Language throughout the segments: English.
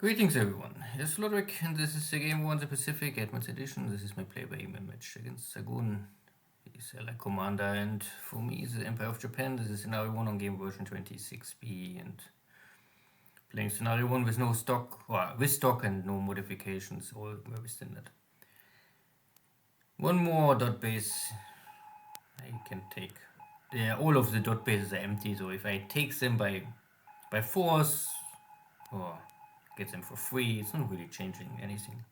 Greetings everyone, here's Lodrik and this is the Game War in the Pacific Advanced Edition. This is my PBEM match against Xargun. He's a light commander and for me the Empire of Japan. This is scenario 1 on game version 26B and playing scenario 1 with no stock, or with stock and no modifications, all very standard. One more dot base I can take. All of the dot bases are empty, so if I take them by force or get them for free, it's not really changing anything.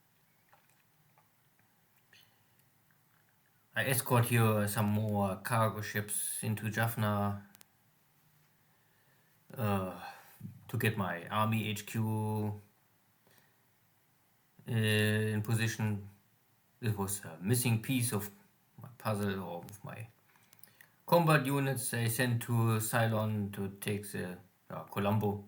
I escort here some more cargo ships into Jaffna to get my army HQ in position. This was a missing piece of my puzzle or of my combat units I sent to Ceylon to take the Colombo.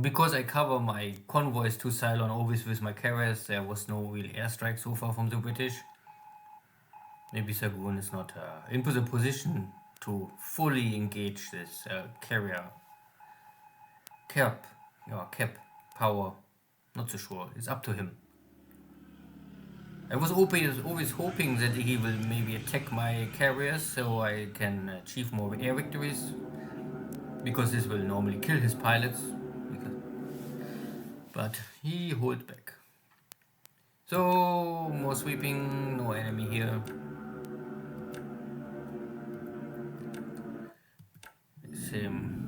Because I cover my convoys to Ceylon always with my carriers, there was no real airstrike so far from the British. Maybe Xargun is not in the position to fully engage this carrier cap power. Not so sure, it's up to him. I was always hoping that he will maybe attack my carriers so I can achieve more air victories, because this will normally kill his pilots, but he holds back. So more sweeping, no enemy here. Same.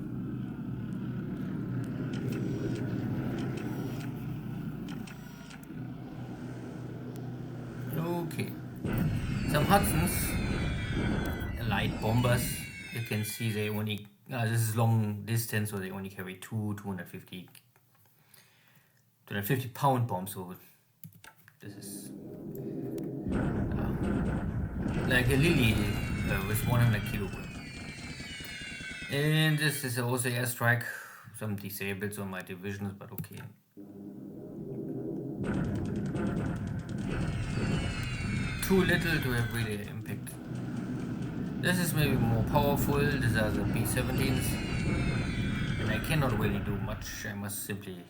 Okay, some Hudsons, light bombers. You can see they only, this is long distance, so they only carry 250 pound bombs, so this is like a lily with 100 kilogram. And this is also airstrike, some disabled on my divisions, but okay. Too little to have really impact. This is maybe more powerful. These are the B-17s, and I cannot really do much. I must simply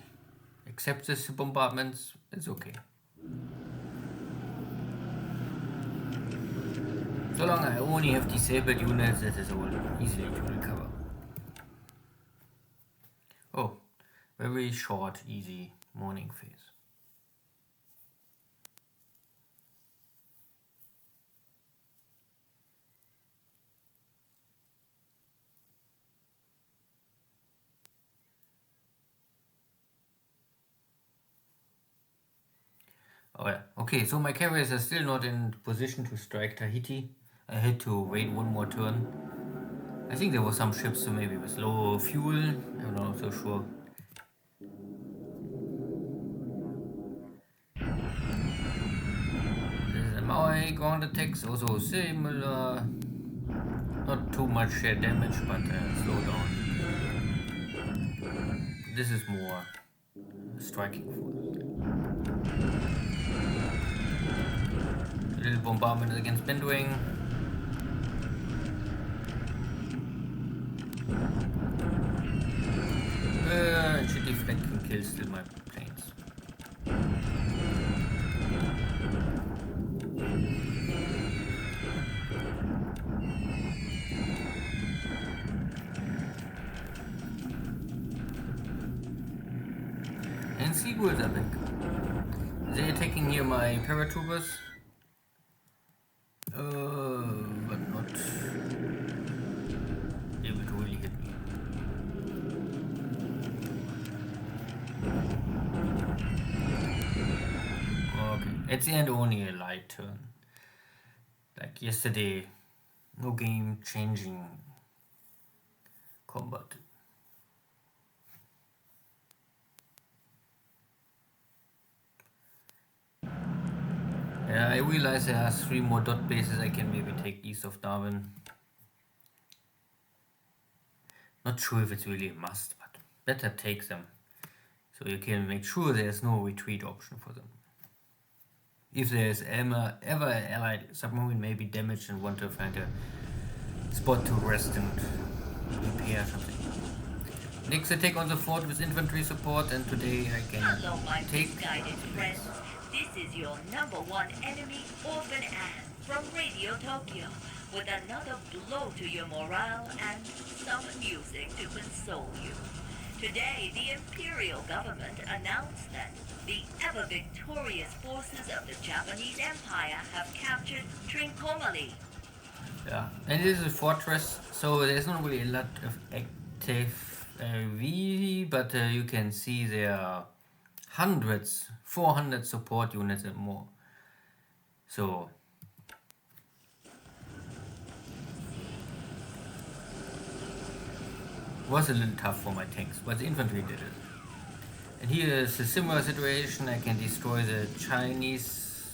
accept this bombardments. It's okay. So long I only have disabled units, that is all easily to recover. Oh, very short, easy morning phase. Oh yeah, okay, so my carriers are still not in position to strike Tahiti. I had to wait one more turn. I think there were some ships, so maybe with low fuel, I'm not so sure. My ground attacks also similar, not too much damage, but slow down. This is more striking force. A little bombardment against Bendwing. And she deflect and kill still my planes. And seagulls are back. They're attacking here my paratroopers. But not able to really hit me. Okay, at the end only a light turn. Like yesterday, no game changing combat. Yeah, I realize there are 3 more dot bases I can maybe take east of Darwin. Not sure if it's really a must, but better take them, so you can make sure there's no retreat option for them. if there's ever an allied submarine may be damaged and want to find a spot to rest and repair something. Next attack on the fort with infantry support, and today I can Hello, my take... misguided friends. This is your #1 enemy, Orphan Anne, from Radio Tokyo, with another blow to your morale and some music to console you. Today, the Imperial government announced that the ever-victorious forces of the Japanese Empire have captured Trincomalee. Yeah, and it is a fortress, so there's not really a lot of active V, but you can see there are hundreds, 400 support units and more. So was a little tough for my tanks, but the infantry did it. And here is a similar situation. I can destroy the Chinese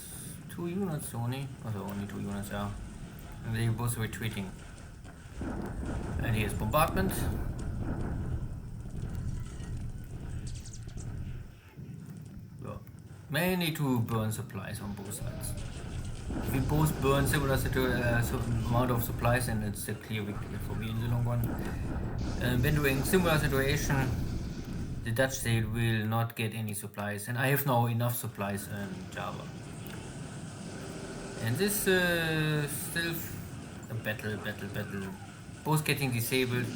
2 units only. Also only 2 units, yeah. And they're both retreating. And here's bombardment. Well, mainly to burn supplies on both sides. If we both burn similar amount of supplies, and it's a clear victory for me in the long run. When doing similar situation, the Dutch state will not get any supplies, and I have now enough supplies in Java. And this still a battle. Both getting disabled.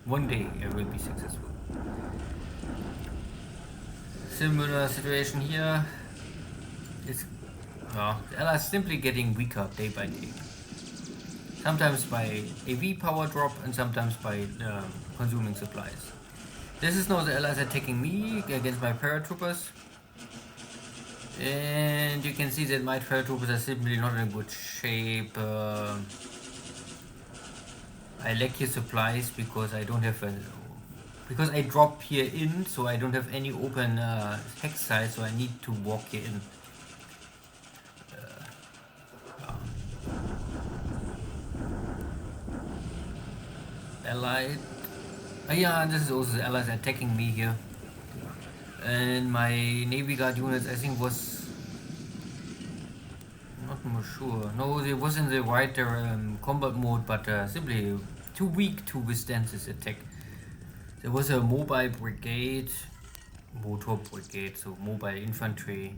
One day I will be successful. Similar situation here. It's the Allies simply getting weaker day by day. Sometimes by AV power drop and sometimes by consuming supplies. This is now the Allies attacking me against my paratroopers. And you can see that my paratroopers are simply not in good shape. I lack here supplies because I don't have because I drop here in, so I don't have any open hex sites, so I need to walk here in. Allied. Yeah, this is also the Allies attacking me here. And my Navy Guard units, I think, was not more sure. No, they was in the right combat mode, but simply too weak to withstand this attack. There was a mobile brigade, motor brigade, so mobile infantry.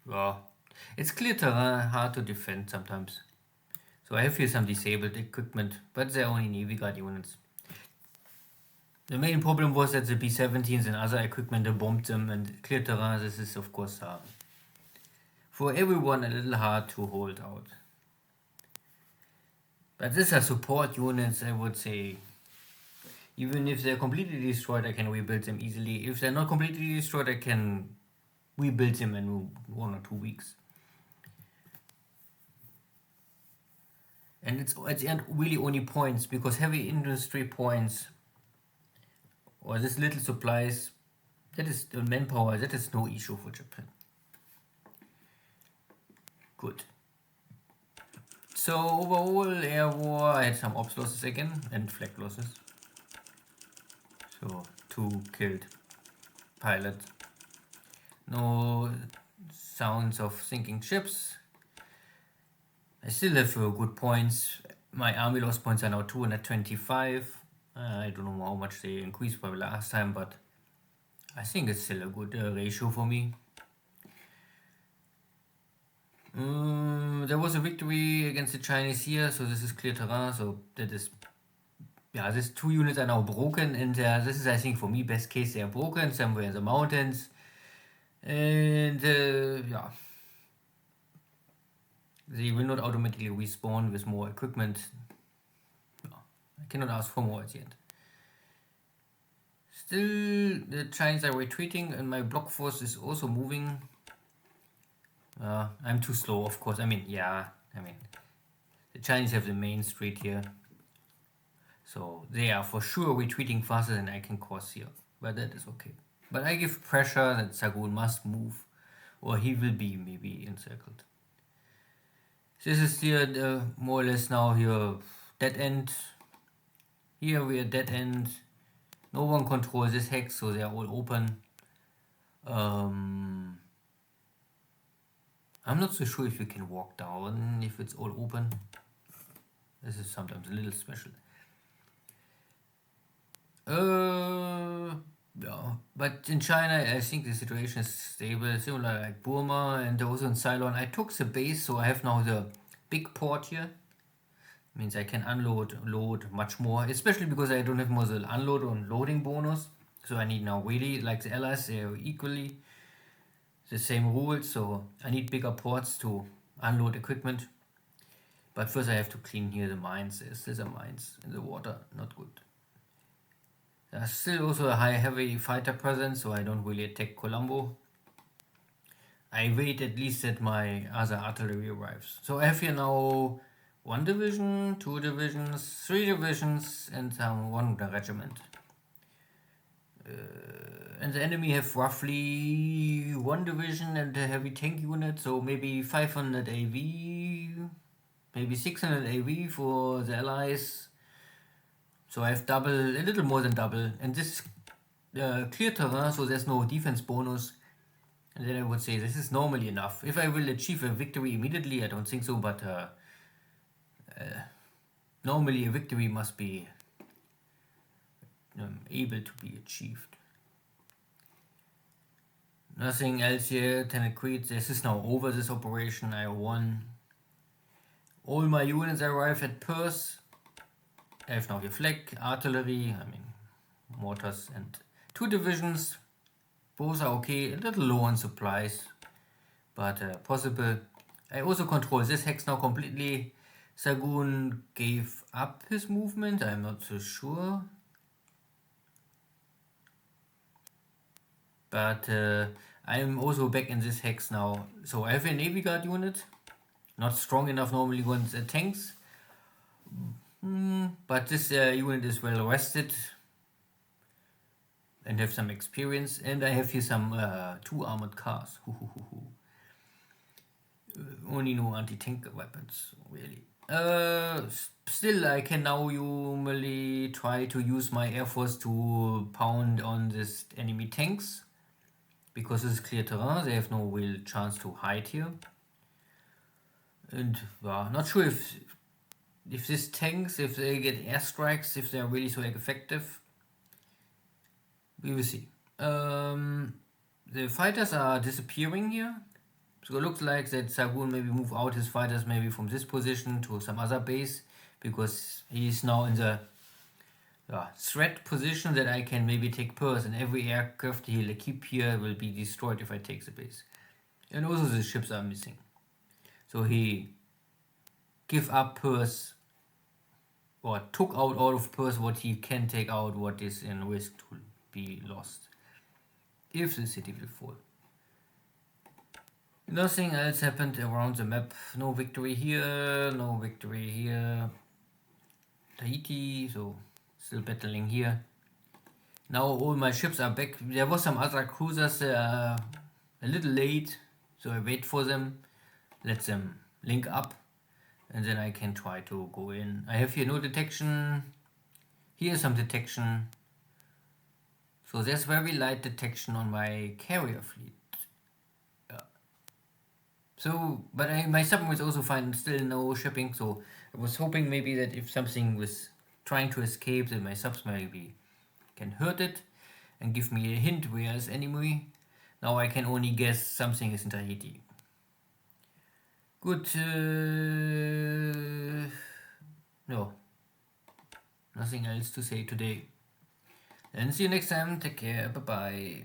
Well, it's clear terrain, hard to defend sometimes. So I have here some disabled equipment, but they're only Navy Guard units. The main problem was that the B-17s and other equipment bombed them, and clear terrain, this is of course for everyone a little hard to hold out. But these are support units, I would say. Even if they're completely destroyed, I can rebuild them easily. If they're not completely destroyed, I can rebuild them in 1 or 2 weeks. And it's at the end really only points, because heavy industry points or this little supplies, that is the manpower, that is no issue for Japan. Good. So overall air war, I had some ops losses again and flag losses. So 2 killed pilot. No sounds of sinking ships. I still have good points. My army loss points are now 225. I don't know how much they increased from last time, but I think it's still a good ratio for me. There was a victory against the Chinese here, so this is clear terrain, so that is... Yeah, these 2 units are now broken, and this is, I think, for me, best case, they are broken somewhere in the mountains. And, yeah. They will not automatically respawn with more equipment. No, I cannot ask for more at the end. Still, the Chinese are retreating, and my block force is also moving. I'm too slow, of course. The Chinese have the main street here. So they are for sure retreating faster than I can cross here. But that is okay. But I give pressure that Xargun must move, or he will be maybe encircled. This is here more or less now here dead end. Here we are dead end. No one controls this hex, so they are all open. I'm not so sure if you can walk down if it's all open. This is sometimes a little special. Yeah, but in China, I think the situation is stable, similar like Burma, and also in Ceylon. I took the base, so I have now the big port here. Means I can load much more, especially because I don't have more the unload and loading bonus. So I need now really, like the allies, they are equally the same rules, so I need bigger ports to unload equipment. But first I have to clean here the mines. There's a mines in the water, not good. There's still also a high heavy fighter presence, so I don't really attack Colombo. I wait at least that my other artillery arrives. So I have here now 1 division, 2 divisions, 3 divisions, and 1 regiment. And the enemy have roughly 1 division and a heavy tank unit, so maybe 500 AV, maybe 600 AV for the allies. So I have double, a little more than double, and this clear terrain, so there's no defense bonus. And then I would say this is normally enough. If I will achieve a victory immediately, I don't think so, but normally a victory must be able to be achieved. Nothing else here, Tenet Crete. This is now over, this operation. I won. All my units arrive at Perth. I have now here flag, artillery, mortars, and 2 divisions. Both are okay, a little low on supplies, but possible. I also control this hex now completely. Xargun gave up his movement, I'm not so sure. But I'm also back in this hex now. So I have a Navy Guard unit, not strong enough normally against tanks. But this unit is well rested and have some experience, and I have here some 2 armored cars. Only no anti-tank weapons, really. Still, I can now normally try to use my air force to pound on this enemy tanks, because this is clear terrain, they have no real chance to hide here. And not sure if these tanks, if they get airstrikes, if they are really so effective. We will see. The fighters are disappearing here. So it looks like that Xargun maybe move out his fighters maybe from this position to some other base, because he is now in the threat position that I can maybe take Perth, and every aircraft he'll keep here will be destroyed if I take the base. And also the ships are missing. So he give up Perth, or took out all of Perth what he can take out, what is in risk to be lost if the city will fall. Nothing else happened around the map. No victory here, no victory here. Tahiti, so still battling here. Now all my ships are back. There was some other cruisers a little late, so I wait for them, let them link up, and then I can try to go in. I have here no detection. Here is some detection. So there's very light detection on my carrier fleet. So, but my submarines also find still no shipping, so I was hoping maybe that if something was trying to escape, that my subs maybe can hurt it and give me a hint where is enemy. Now I can only guess something is in Tahiti. Good, no, nothing else to say today. And see you next time, take care, bye bye.